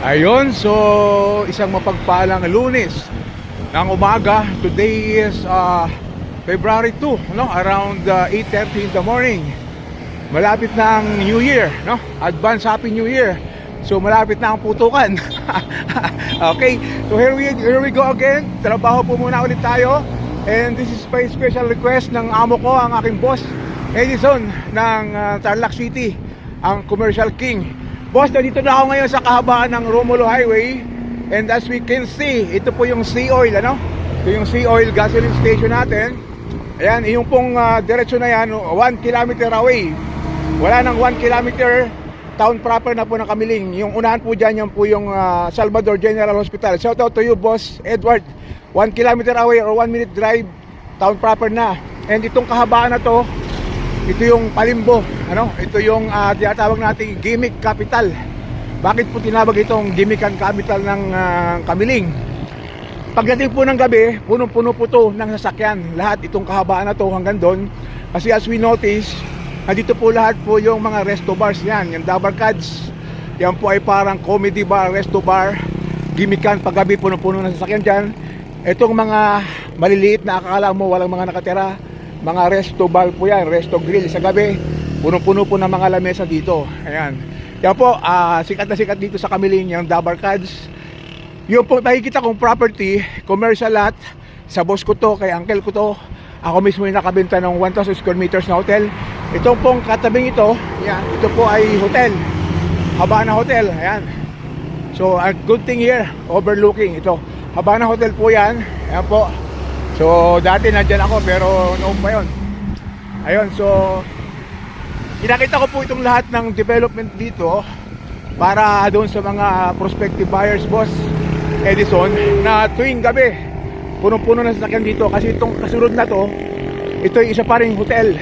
Ayun, so isang mapagpalang Lunes ng umaga. Today is February 2, no? Around 8:30 in the morning. Malapit na ang New Year, no? Advance Happy New Year. So malapit na ang putukan. Okay, so here we go again. Trabaho po muna ulit tayo. And this is by special request ng amo ko, ang aking boss Edison ng Tarlac City, ang Commercial King. Boss, nandito na ako ngayon sa kahabaan ng Romulo Highway. And as we can see, ito po yung Sea Oil, ano? Ito yung Sea Oil gasoline station natin. Ayan, yung pong diretsyo na yan, 1 kilometer away. Wala nang 1 kilometer, town proper na po ng Kamiling. Yung unahan po dyan, yan po yung Salvador General Hospital. Shout out to you, Boss Edward. 1 kilometer away or 1 minute drive, town proper na. And itong kahabaan na to, ito yung Palimbo, ano? Ito yung tinatawag nating gimmick capital. Bakit po tinawag itong gimmickan capital ng Kamiling? Pagdating po ng gabi, punong-puno po to ng sasakyan. Lahat itong kahabaan na to hanggang doon. Kasi as we notice, dito po lahat po yung mga resto bars yan. Yung Dabarkads, yan po ay parang comedy bar, resto bar, gimmickan. Paggabi punong-puno ng sasakyan dyan. Itong mga maliliit na akala mo walang mga nakatira, mga resto bar po yan, resto grill sa gabi, puno-puno po ng mga lamesa dito. Ayan. Yan po, sikat na sikat dito sa Kamiling, yung Dabarkads. Yung po nakikita kong property, commercial lot, sa boss ko to, kay uncle ko to. Ako mismo yung nakabenta ng 1,000 square meters na hotel. Itong pong katabing ito, yan, ito po ay hotel, Habana Hotel. Ayan. So, a good thing here, overlooking ito. Habana Hotel po yan. Ayan po. So, dati nandyan ako pero noon pa yun. Ayun, so pinakita ko po itong lahat ng development dito para doon sa mga prospective buyers, Boss Edison, na tuwing gabi punong-puno na sasakyan dito. Kasi itong kasunod na to, ito ay isa pa ring hotel,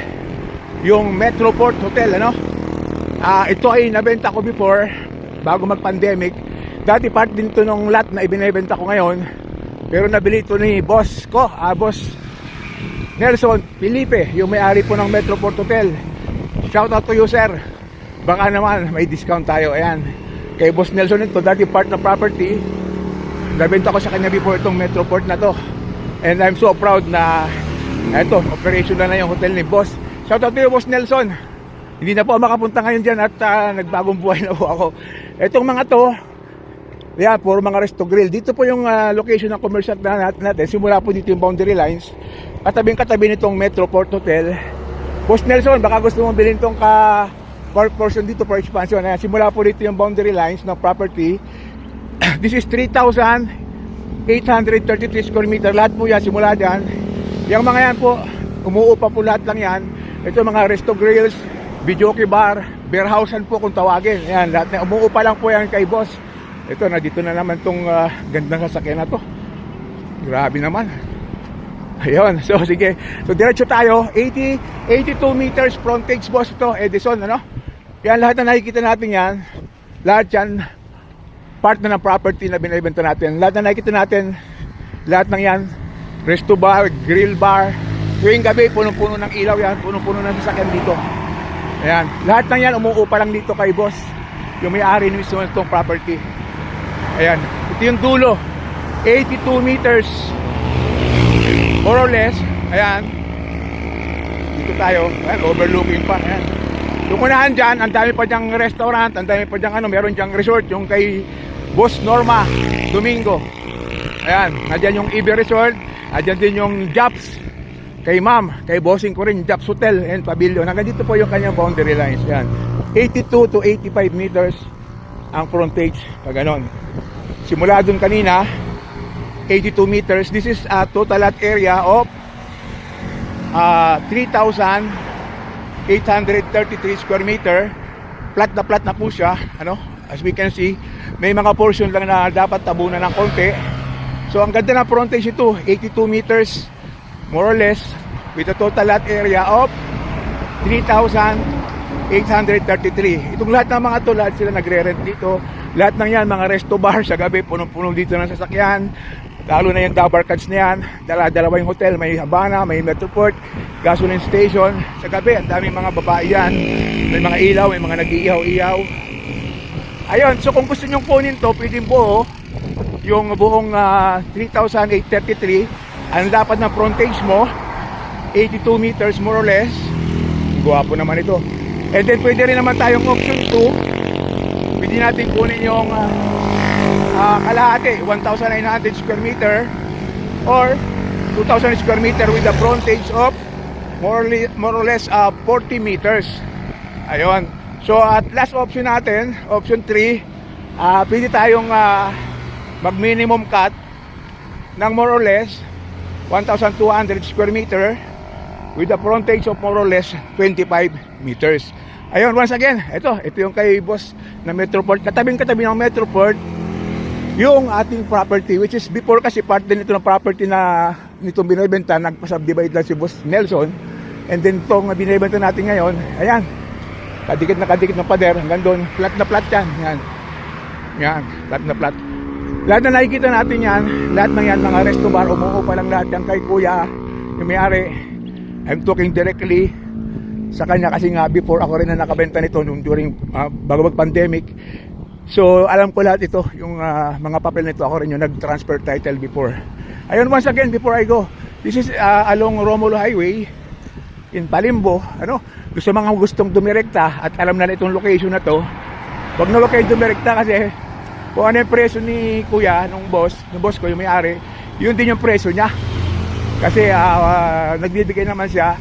yung Metroport Hotel, ano? Ito ay nabenta ko before, bago mag-pandemic. Dati part din to ng lot na ibinebenta ko ngayon. Pero nabili ito ni boss ko, Boss Nelson Felipe, yung may-ari po ng Metroport Hotel. Shout out to you, sir. Baka naman may discount tayo. Ayan, kay Boss Nelson ito, dati part na property. Nabenta ko sa kanya before itong Metroport na to. And I'm so proud na eto, operational na yung hotel ni boss. Shout out to you, Boss Nelson. Hindi na po makapunta ngayon dyan at nagbagong buhay na po ako. Etong mga to, yan, puro mga resto grill. Dito po yung location ng commercial natin. Simula po dito yung boundary lines. Katabing-katabi nitong Metroport Hotel. Boss Nelson, baka gusto mong bilhin itong portion dito for expansion. Ayan, simula po dito yung boundary lines ng property. This is 3,833 square meter. Lahat po yan, simula dyan. Yung mga yan po, umuupa po lahat lang yan. Ito mga resto grills, videoke bar, beerhousean po kung tawagin. Ayan, lahat na umuupa lang po yan kay boss. Ito, dito na naman tong gandang sasakyan na to. Grabe naman. Ayun, so sige. So diretso tayo. 82 meters frontage, boss, ito, Edison, ano? Yan, lahat na nakikita natin yan. Lahat yan, part na ng property na binibenta natin. Lahat na nakikita natin, lahat ng yan, resto bar, grill bar. Tuwing gabi, punong-puno ng ilaw yan, punong-puno ng sasakyan dito. Ayan, lahat ng yan, umuupa lang dito kay boss, yung may-ari mismo itong property. Ayan, ito yung dulo, 82 meters more or less. Ayan, dito tayo. Ayan, overlooking pa. Ayan, yung unahan dyan, ang dami pa dyang restaurant, ang dami pa dyang meron dyang resort, yung kay Boss Norma Domingo. Ayan, nandyan yung EB Resort, nandyan din yung Japs kay ma'am, kay bossing ko rin, Japs Hotel and Pavilion. Hanggang dito po yung kanyang boundary lines. Ayan, 82 to 85 meters ang frontage, pag ganon. Simula dun kanina, 82 meters. This is a total lot area of 3,833 square meter. Plat na po siya, ano? As we can see, may mga portion lang na dapat tabunan ng konti. So ang ganda ng frontage ito, 82 meters more or less, with a total lot area of 3,833. Itong lahat ng mga to, lahat sila nagre-rent dito. Lahat ng yan, mga resto bar sa gabi, punong-puno dito ng sasakyan. Lalo na yung Dabarkads na yan. Dalawa yung hotel, may Habana, may Metroport, gasoline station. Sa gabi, ang daming mga babae yan. May mga ilaw, may mga nag-iihaw-ihaw. Ayun, so kung gusto nyong kunin to, pwedeng buo. Yung buong 3,833. Ang dapat na frontage mo, 82 meters more or less. Guwapo naman ito. And then pwede rin naman tayong option 2. Pwede natin kunin yung kalahati, 1,900 square meter or 2,000 square meter with a frontage of more or less 40 meters. Ayun. So at last option natin, option 3, pwede tayong mag minimum cut ng more or less 1,200 square meter with a frontage of more or less 25 meters. Ayun, once again, ito yung kay boss na Metroport. Katabing-katabi ng Metroport yung ating property, which is before kasi part din ito ng property na nitong binibenta, nagpa-subdivide lang si boss Nelson. And then itong binibenta natin ngayon, ayan, kadikit ng pader, hanggang doon, flat na flat yan. Yan, flat na flat. Lahat na nakikita natin yan, lahat ng yan, mga resto bar, umuo pa lang lahat yan kay kuya, yung may-ari. I'm talking directly sa kanya kasi nga before ako rin na nakabenta nito nung during bago mag-pandemic. So alam ko lahat ito, yung mga papel nito, ako rin yung nag-transfer title before. Ayun, once again, before I go, this is along Romulo Highway in Palimbo. Gusto mga gustong dumirekta at alam na itong location na to, wag na wag kayo dumirekta kasi kung ano yung presyo ni kuya, nung boss ko, yung may-ari, yun din yung presyo niya. Kasi nagbibigay naman siya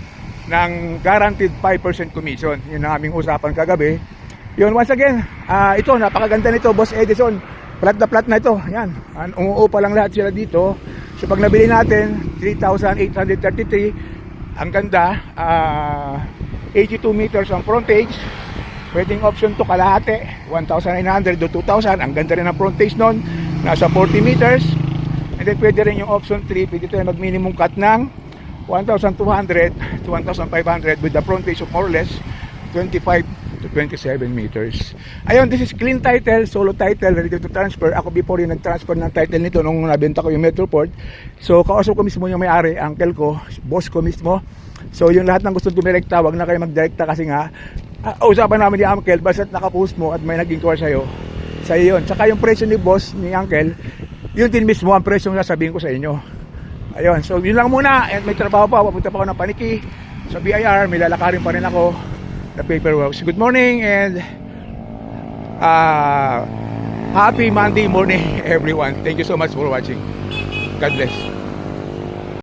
ng guaranteed 5% commission. Yun ang aming usapan kagabi. Yun, once again, ito, napakaganda nito, Boss Edison. Plat na ito. Yan, umuo pa lang lahat sila dito. So pag nabili natin, 3,833, ang ganda, 82 meters ang frontage. Pwedeng option to kalahati, 1,900 to 2,000. Ang ganda rin ang frontage nun, nasa 40 meters. And then pwede rin yung option 3, pwede tayo mag minimum cut ng 1,200 to 1,500 with the frontage of more or less 25 to 27 meters. Ayun, this is clean title, solo title, ready to transfer. Ako before yung nag-transfer ng title nito nung nabenta ko yung Metroport. So kausap ko mismo yung may-ari, uncle ko, boss ko mismo. So yung lahat ng gusto dumirekta, wag na kayo magdirekta kasi nga usapan namin ni uncle, basta't nakapost mo at may nag-inquire sa'yo yun. Tsaka yung presyo ni boss, ni uncle, yun din mismo ang presyo na sabihin ko sa inyo. Ayun, so yun lang muna. And may trabaho pa, papunta pa ako ng Paniki sa BIR, may lalakarin pa rin ako na paperwork. So good morning and happy Monday morning everyone. Thank you so much for watching. God bless.